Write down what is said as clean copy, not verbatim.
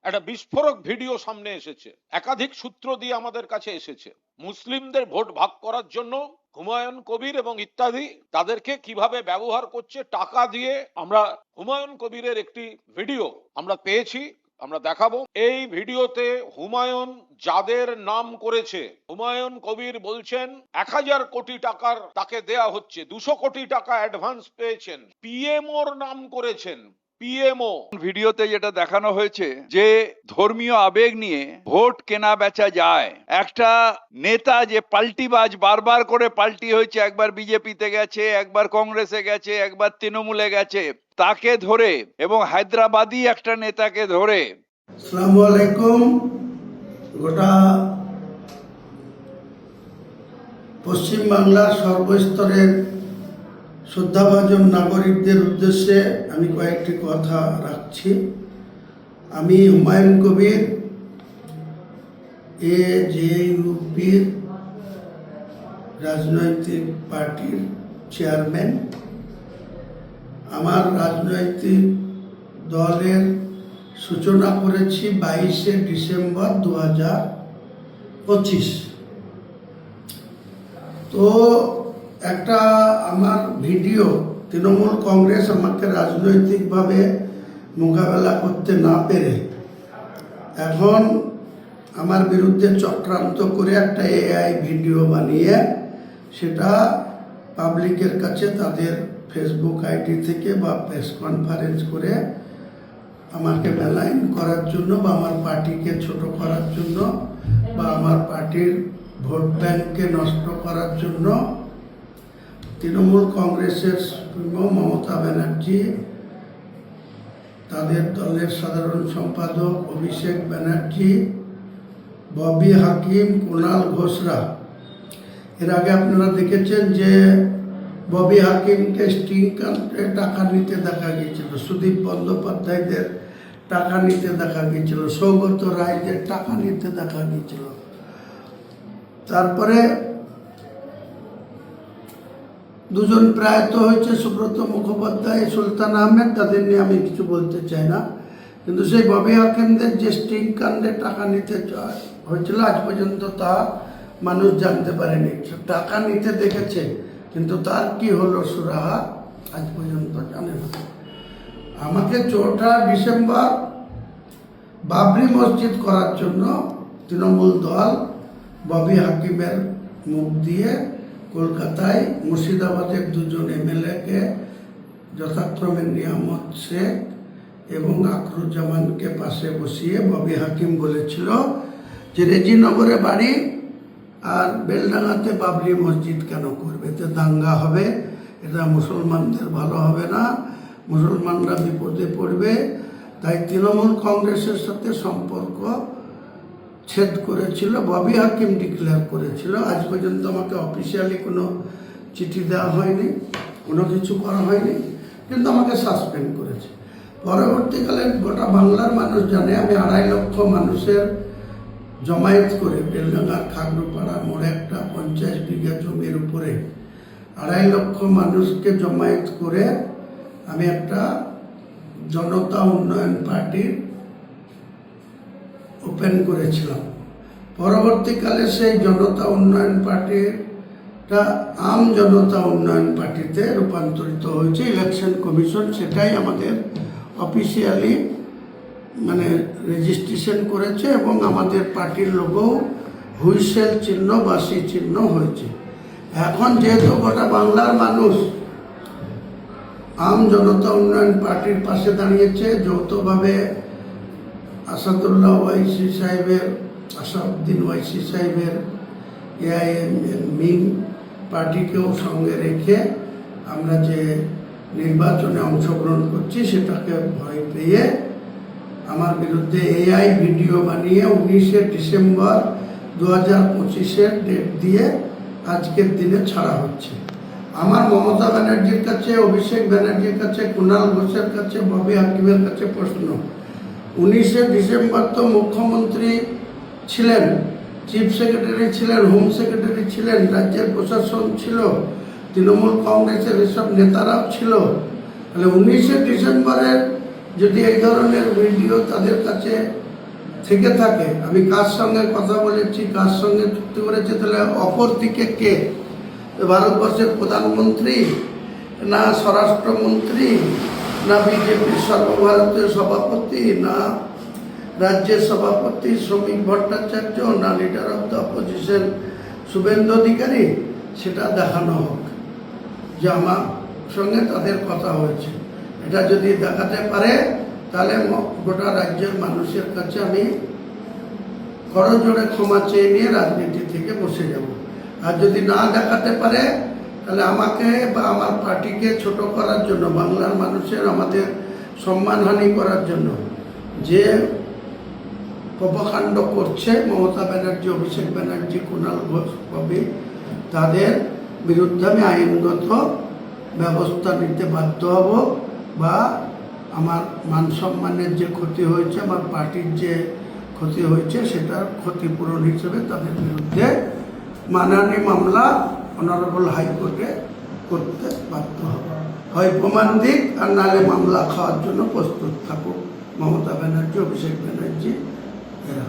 একটা বিস্ফোরক ভিডিও সামনে এসেছে, একাধিক সূত্র দিয়ে আমাদের কাছে এসেছে। মুসলিমদের ভোট ভাগ করার জন্য হুমায়ুন কবির এবং ইত্যাদি তাদেরকে কিভাবে ব্যবহার করছে টাকা দিয়ে। আমরা হুমায়ুন কবিরের একটি ভিডিও আমরা পেয়েছি, আমরা দেখাবো। এই ভিডিওতে হুমায়ুন যাদের নাম করেছে, হুমায়ুন কবির বলছেন 1000 কোটি টাকার তাকে দেয়া হচ্ছে, 200 কোটি টাকা অ্যাডভান্স পেয়েছেন, পিএমওর নাম করেছেন। পিএমও ভিডিওতে যেটা দেখানো হয়েছে যে ধর্মীয় আবেগ নিয়ে ভোট কেনা বেচা যায়, একটা নেতা যে পাল্টিবাজ বারবার করে পাল্টি হয়েছে, একবার বিজেপিতে গেছে, একবার কংগ্রেসে গেছে, একবার তৃণমূলে গেছে, তাকে ধরে এবং হায়দ্রাবাদী একটা নেতাকে ধরে। আসসালামু আলাইকুম। গোটা পশ্চিমবাংলার সর্বস্তরের শ্রদ্ধাভাজন নাগরিকদের উদ্দেশ্যে আমি কয়েকটি কথা রাখছি। আমি হুমায়ুন কবির, এজেইউপির রাজনৈতিক পার্টির চেয়ারম্যান। আমার রাজনৈতিক দলের সূচনা করেছি 22শে ডিসেম্বর 2025। তো একটা আমার ভিডিও, তৃণমূল কংগ্রেস আমাকে রাজনৈতিকভাবে মোকাবেলা করতে না পেরে এখন আমার বিরুদ্ধে চক্রান্ত করে একটা এআই ভিডিও বানিয়ে সেটা পাবলিকের কাছে তাদের ফেসবুক আইডি থেকে বা প্রেস কনফারেন্স করে আমাকে বেলাইন করার জন্য বা আমার পার্টিকে ছোট করার জন্য বা আমার পার্টির ভোট ব্যাংককে নষ্ট করার জন্য তৃণমূল কংগ্রেসের সুপ্রিমো মমতা ব্যানার্জি, তাদের দলের সাধারণ সম্পাদক অভিষেক ব্যানার্জি, ববি হাকিম, কুণাল ঘোষরা। এর আগে আপনারা দেখেছেন যে ববি হাকিমকে স্টিং কাউন্টে টাকা নিতে দেখা গিয়েছিল, সুদীপ বন্দ্যোপাধ্যায়দের টাকা নিতে দেখা গিয়েছিল, সৌগত রায়দের টাকা নিতে দেখা গিয়েছিল। তারপরে দুজন প্রয়াত হয়েছে, সুব্রত মুখোপাধ্যায়, সুলতান আহমেদ, তাদের নিয়ে আমি কিছু বলতে চাই না। কিন্তু সেই ববি হাকিমদের যে স্টিং কাণ্ডে টাকা নিতে হয়েছিল আজ পর্যন্ত তা মানুষ জানতে পারেনি। টাকা নিতে দেখেছে কিন্তু তার কি হলো সুরাহা আজ পর্যন্ত জানে না। আমাকে 4ঠা ডিসেম্বর বাবরি মসজিদ করার জন্য তৃণমূল দল ববি হাকিমের মুখ দিয়ে কলকাতায় মুর্শিদাবাদের দুজন এমএলএকে যথাক্রমে নিয়ামত শেখ এবং আকরুজ্জামানকে পাশে বসিয়ে ববি হাকিম বলেছিল যে রেজিনগরে বাড়ি আর বেলডাঙ্গাতে বাবরি মসজিদ কেন করবে, এতে দাঙ্গা হবে, এটা মুসলমানদের ভালো হবে না, মুসলমানরা বিপদে পড়বে। তাই তৃণমূল কংগ্রেসের সাথে সম্পর্ক ছেদ করেছিল, ববি হাকিম ডিক্লেয়ার করেছিল। আজ পর্যন্ত আমাকে অফিসিয়ালি কোনো চিঠি দেওয়া হয়নি, কোনো কিছু করা হয়নি, কিন্তু আমাকে সাসপেন্ড করেছে। পরবর্তীকালে গোটা বাংলার মানুষ জানে আমি 2.5 লক্ষ মানুষের জমায়েত করে বেলডাঙ্গার খাগড়ুপাড়া মোড়ে একটা 50 বিঘা জমির উপরে 2.5 লক্ষ মানুষকে জমায়েত করে আমি একটা জনতা উন্নয়ন পার্টির ওপেন করেছিলাম। পরবর্তীকালে সেই জনতা উন্নয়ন পার্টিটা আম জনতা উন্নয়ন পার্টিতে রূপান্তরিত হয়েছে। ইলেকশন কমিশন সেটাই আমাদের অফিসিয়ালি রেজিস্ট্রেশন করেছে এবং আমাদের পার্টির লোগো হুইসেল চিহ্ন বাসি চিহ্ন হয়েছে। এখন যেহেতু গোটা বাংলার মানুষ আম জনতা উন্নয়ন পার্টির পাশে দাঁড়িয়েছে, যৌথভাবে আসাদুল্লাহ ওয়াইসি সাহেবের, আসাউদ্দিন ওয়াইসি সাহেবের এআইএম পার্টিকেও সঙ্গে রেখে আমরা যে নির্বাচনে অংশগ্রহণ করছি সেটাকে ভয় পেয়ে আমার বিরুদ্ধে এআই ভিডিও বানিয়ে 19শে ডিসেম্বর 2025-এর ডেট দিয়ে আজকের দিনে ছাড়া হচ্ছে। আমার মমতা ব্যানার্জির কাছে, অভিষেক ব্যানার্জির কাছে, কুণাল ঘোষের কাছে, ববি হাকিমের কাছে প্রশ্ন, 19শে ডিসেম্বর তো মুখ্যমন্ত্রী ছিলেন, চিফ সেক্রেটারি ছিলেন, হোম সেক্রেটারি ছিলেন, রাজ্যের প্রশাসন ছিল, তৃণমূল কংগ্রেসের এসব নেতারাও ছিল। তাহলে 19শে ডিসেম্বরের যদি এই ধরনের ভিডিও তাদের কাছে থেকে থাকে, আমি কার সঙ্গে কথা বলেছি, কার সঙ্গে চুক্তি করেছি, তাহলে অপর দিকে কে? ভারতবর্ষের প্রধানমন্ত্রী, না স্বরাষ্ট্রমন্ত্রী, না বিজেপির সর্বভারতীয় সভাপতি, না রাজ্যের সভাপতি শ্রমিক ভট্টাচার্য, না leader of the opposition Suvendu Adhikari? সেটা দেখানো হোক যে আমার সঙ্গে তাদের কথা হয়েছে। এটা যদি দেখাতে পারে তাহলে গোটা রাজ্যের মানুষের কাছে আমি করজোড়ে ক্ষমা চেয়ে নিয়ে রাজনীতি থেকে বসে যাব। আর যদি না দেখাতে পারে তাহলে আমাকে বা আমার পার্টিকে ছোট করার জন্য, বাংলার মানুষের আমাদের সম্মানহানি করার জন্য যে কর্মকাণ্ড করছে মমতা ব্যানার্জি, অভিষেক ব্যানার্জি, কুণাল ঘোষ কবি, তাদের বিরুদ্ধে আমি আইনগত ব্যবস্থা নিতে বাধ্য হব, বা আমার মান সম্মানের যে ক্ষতি হয়েছে, আমার পার্টির যে ক্ষতি হয়েছে, সেটার ক্ষতিপূরণ হিসেবে তাদের বিরুদ্ধে মানহানি মামলা অনারেবল হাইকোর্টে করতে বাধ্য হব। হয় প্রমাণ দিক, আর নাহলে মামলা খাওয়ার জন্য প্রস্তুত থাকুক মমতা ব্যানার্জি, অভিষেক ব্যানার্জি এরা।